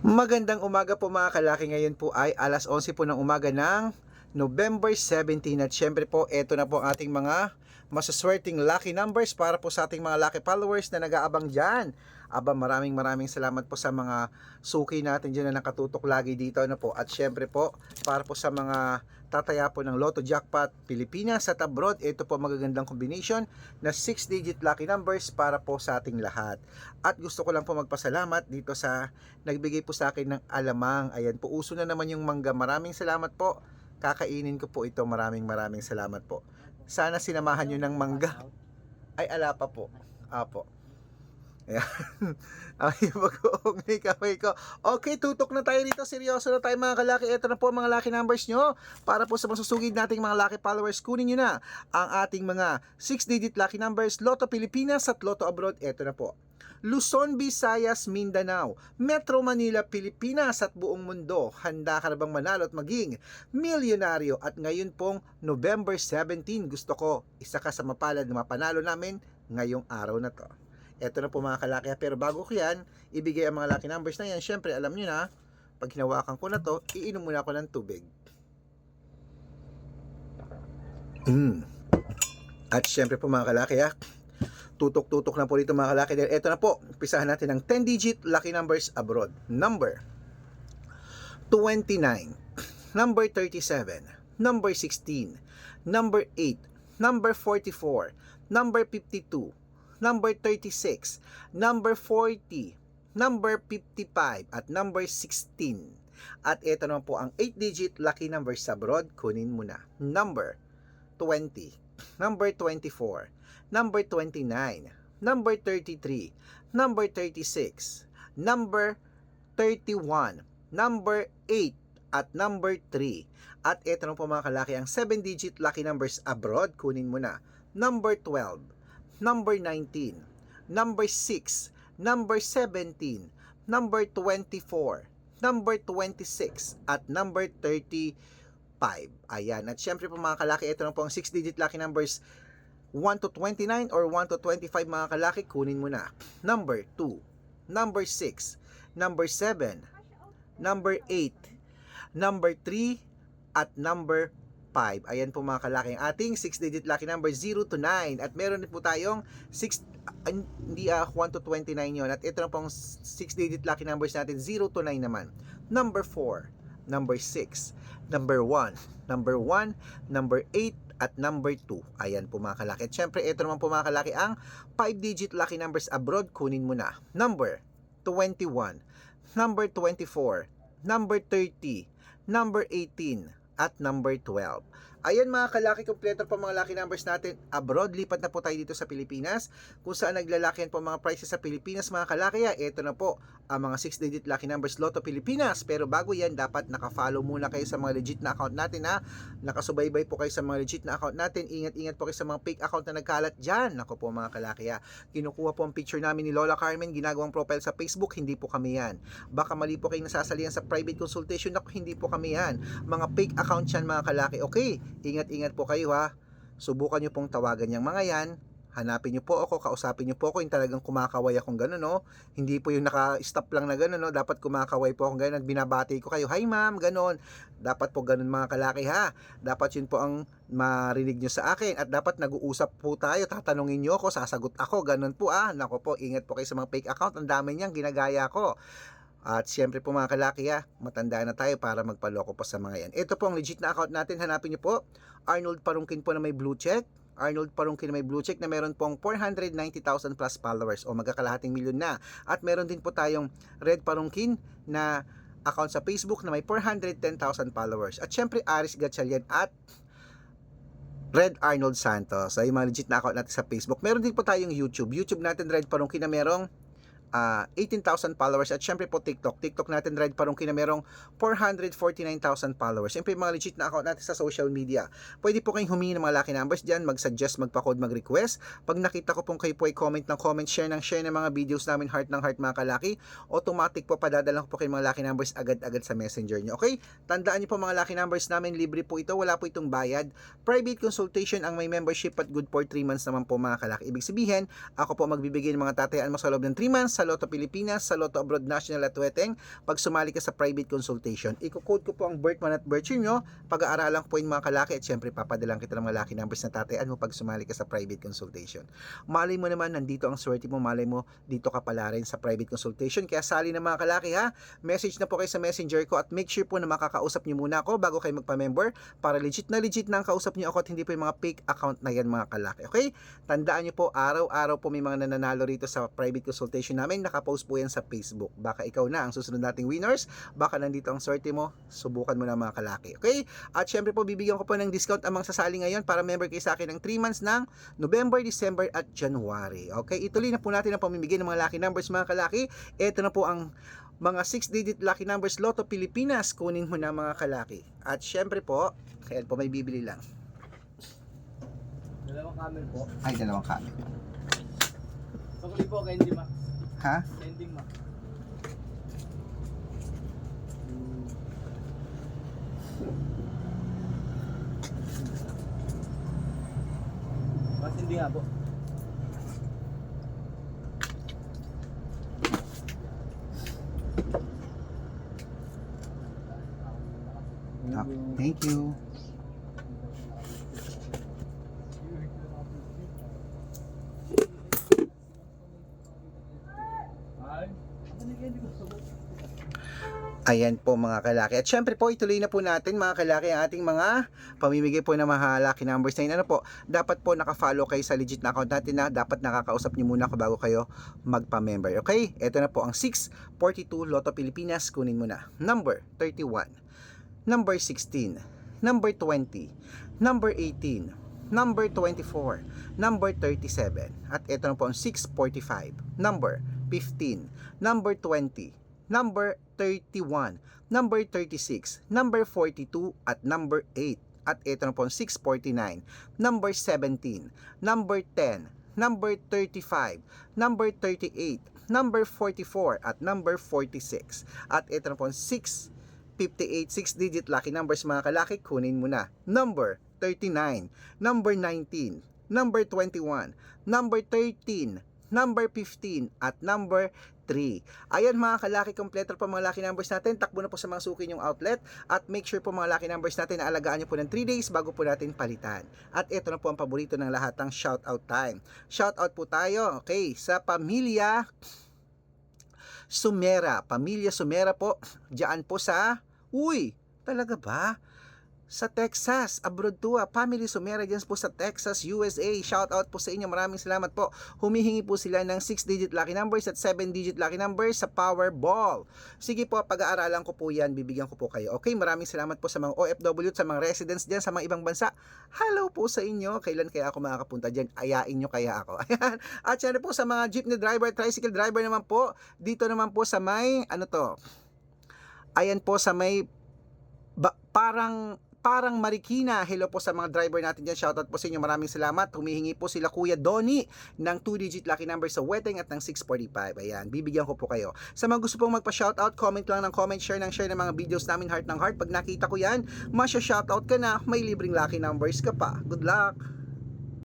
Magandang umaga po mga kalaki. Ngayon po ay alas 11 po ng umaga ng November 17 at syempre po eto na po ang ating mga masaswerteng lucky numbers para po sa ating mga lucky followers na nag-aabang dyan. Maraming salamat po sa mga suki natin dyan na nakatutok lagi dito ano po. At syempre po para po sa mga tataya po ng Lotto Jackpot Pilipinas at abroad, ito po magagandang combination na 6-digit lucky numbers para po sa ating lahat. At gusto ko lang po magpasalamat dito sa nagbigay po sa akin ng alamang. Ayan po, uso na naman yung mangga. Maraming salamat po. Kakainin ko po ito. Maraming salamat po. Sana sinamahan nyo ng mangga. Ay, ala pa po. Apo. Ayan. Ay, mag-uungay kamay ko. Okay, tutok na tayo dito. Seryoso na tayo mga kalaki. Ito na po ang mga lucky numbers nyo. Para po sa masusugid nating mga lucky followers, kunin nyo na ang ating mga 6-digit lucky numbers, Lotto Pilipinas at Lotto Abroad. Ito na po. Luzon, Visayas, Mindanao, Metro Manila, Pilipinas at buong mundo. Handa ka na bang manalo at maging milyonaryo? At ngayon pong November 17, gusto ko isa ka sa mapalad na mapanalo namin ngayong araw na to. Eto na po mga kalaki. Pero bago ko yan, ibigay ang mga lucky numbers na yan. Syempre alam nyo na, pag hinawakan ko na to, iinom muna ako ng tubig. At syempre po mga kalaki tutok-tutok na po dito mga kalaki. Dahil eto na po, umpisahan natin ng 10-digit lucky numbers abroad. Number 29, number 37, number 16, number 8, number 44, number 52, number 36, number 40, number 55, at number 16. At ito naman po ang 8-digit lucky numbers abroad. Kunin mo na. Number 20, number 24, number 29, number 33, number 36, number 31, number 8, at number 3. At ito na po mga kalaki ang 7-digit lucky numbers abroad. Kunin mo na. Number 12, number 19, number 6, number 17, number 24, number 26, at number 35. Ayan. At syempre po mga kalaki, ito na po ang 6-digit lucky numbers 1 to 29 or 1 to 25 mga kalaki. Kunin mo na. Number 2, number 6, number 7, number 8, number 3, at number 5. Ayan po mga kalaki ang ating 6-digit lucky number 0 to 9. At meron din po tayong 1 to 29 yon. At ito na pong 6-digit lucky numbers natin 0 to 9 naman. Number 4, number 6, number 1, number 1, number 8, at number 2. Ayan po mga kalaki. At syempre ito naman po mga kalaki ang 5-digit lucky numbers abroad. Kunin mo na. Number 21, number 24, number 30, number 18, at number 12. Ayan mga kalaki, kompleto po mga lucky numbers natin abroad. Lipat na po tayo dito sa Pilipinas kung saan naglalakihan po mga prices sa Pilipinas mga kalaki. Ito na po ang mga 6-digit lucky numbers Lotto Pilipinas. Pero bago yan, dapat naka-follow muna kayo sa mga legit na account natin nakasubaybay po kayo sa mga legit na account natin. Ingat po kayo sa mga fake account na nagkalat dyan. Nako po mga kalaki kinukuha po ang picture namin ni Lola Carmen, ginagawang profile sa Facebook. Hindi po kami yan. Baka mali po kayong nasasalihan sa private consultation. Nako, hindi po kami yan. Mga fake account yan mga kalaki. Okay, ingat po kayo Subukan nyo pong tawagan yung mga yan. Hanapin nyo po ako, kausapin nyo po ako yung talagang kumakaway akong gano'n Hindi po yung naka-stop lang na gano'n Dapat kumakaway po akong gano'n at binabati ko kayo. Hi ma'am, gano'n. Dapat po gano'n mga kalaki Dapat yun po ang marinig nyo sa akin. At dapat nag-uusap po tayo. Tatanungin nyo ako, sasagot ako. Gano'n po Nako po, ingat po kayo sa mga fake account. Ang dami niyang ginagaya ko. At siyempre po mga kalaki matanda na tayo para magpaloko po sa mga yan. Ito po ang legit na account natin. Hanapin nyo po Arnold Parungkin po na may blue check. Arnold Parungkin na may blue check na meron pong 490,000 plus followers o magkakalahating milyon na. At meron din po tayong Red Parungkin na account sa Facebook na may 410,000 followers. At syempre Aris Gatchalian at Red Arnold Santos ay mga legit na account natin sa Facebook. Meron din po tayong YouTube natin Red Parungkin na merong 18,000 followers. At syempre po TikTok natin Red Parungkin na merong 449,000 followers. Syempre mga legit na account natin sa social media. Pwede po kayong humingi ng mga lucky numbers dyan, mag-suggest, magpa-code, mag-request. Pag nakita ko pong kayo po ay comment ng comment, share ng mga videos namin, heart ng heart mga kalaki, automatic po padadala ko po kayo mga lucky numbers agad-agad sa messenger nyo. Okay? Tandaan nyo po mga lucky numbers namin, libre po ito, wala po itong bayad. Private consultation ang may membership at good for 3 months naman po mga kalaki. Ibig sabihin, ako po magbibigay ng mga tatayaan mo sa loob ng 3 months. sa Lotto Pilipinas, sa Lotto Abroad National at Weteng, pag sumali ka sa private consultation. Iko-code ko po ang birth month at birth year nyo, pag-aaralan ko po yung mga kalaki, at syempre papadalang kita ng mga lucky numbers na tatayan mo pag sumali ka sa private consultation. Malay mo naman, nandito ang swerte mo, malay mo, dito ka pala rin sa private consultation. Kaya sali na mga kalaki ha, message na po kayo sa messenger ko, at make sure po na makakausap nyo muna ako bago kayo magpa-member, para legit na ang kausap nyo ako at hindi po yung mga fake account na yan mga kalaki. Okay? Tandaan nyo po, araw-araw po may mga nananalo rito sa private consultation namin. Nakapost po yan sa Facebook. Baka ikaw na ang susunod nating winners. Baka nandito ang swerte mo. Subukan mo na mga kalaki. Okay? At syempre po, bibigyan ko po ng discount ang mga sasali ngayon para member kayo sa akin ng 3 months ng November, December at January. Okay? Ituloy na po natin ang pamimigay ng mga lucky numbers mga kalaki. Ito na po ang mga 6-digit lucky numbers Lotto Pilipinas. Kunin mo na mga kalaki. At syempre po, kaya po may bibili lang. Dalawang camel po. Ay, dalawang kami. Sukli po, candy ma. Ha? Candy ma. Mas hindi nga po. Thank you. Ayan po mga kalaki. At syempre po, ituloy na po natin mga kalaki ang ating mga pamimigay po ng mga lucky numbers na yun. Ano po, dapat po nakafollow kayo sa legit na account natin na dapat nakakausap nyo muna ako bago kayo magpa-member. Okay? Ito na po ang 642 Lotto Pilipinas. Kunin mo na. Number 31, number 16, number 20, number 18, number 24, number 37. At ito na po ang 645, number 15, number 20, number 31, number 36, number 42, at number 8. At ito na po ang 649, number 17, number 10, number 35, number 38, number 44, at number 46. At ito na po ang 658, 6-digit lucky numbers mga kalaki. Kunin mo na. Number 39, number 19, number 21, number 13, number 15, at number 3. Ayan mga kalaki, kompleto po mga lucky numbers natin. Takbo na po sa mga suki yung outlet, at make sure po mga lucky numbers natin na alagaan nyo po ng 3 days bago po natin palitan. At ito na po ang paborito ng lahat, ang shoutout time. Shoutout po tayo, okay, sa pamilya Sumera. Pamilya Sumera po, diyan po sa, uy, talaga ba? Sa Texas, abroad to Family Sumera dyan po sa Texas, USA. Shout out po sa inyo, maraming salamat po. Humihingi po sila ng 6-digit lucky numbers at 7-digit lucky numbers sa Powerball. Sige po, pag-aaralan ko po yan, bibigyan ko po kayo. Okay, maraming salamat po sa mga OFW at sa mga residents dyan sa mga ibang bansa. Hello po sa inyo, kailan kaya ako makakapunta dyan? Ayain nyo kaya ako. Ayan. At syempre po sa mga jeepney driver, tricycle driver naman po, dito naman po sa may, ano to, ayan po sa may, parang Marikina. Hello po sa mga driver natin dyan. Shoutout po sa inyo. Maraming salamat. Humihingi po sila Kuya Donnie ng 2-digit lucky number sa Weteng at ng 645. Ayan, bibigyan ko po kayo. Sa mga gusto pong magpa-shoutout, comment lang ng comment, share ng mga videos namin, heart ng heart. Pag nakita ko yan, masya-shoutout ka na, may libreng lucky numbers ka pa. Good luck!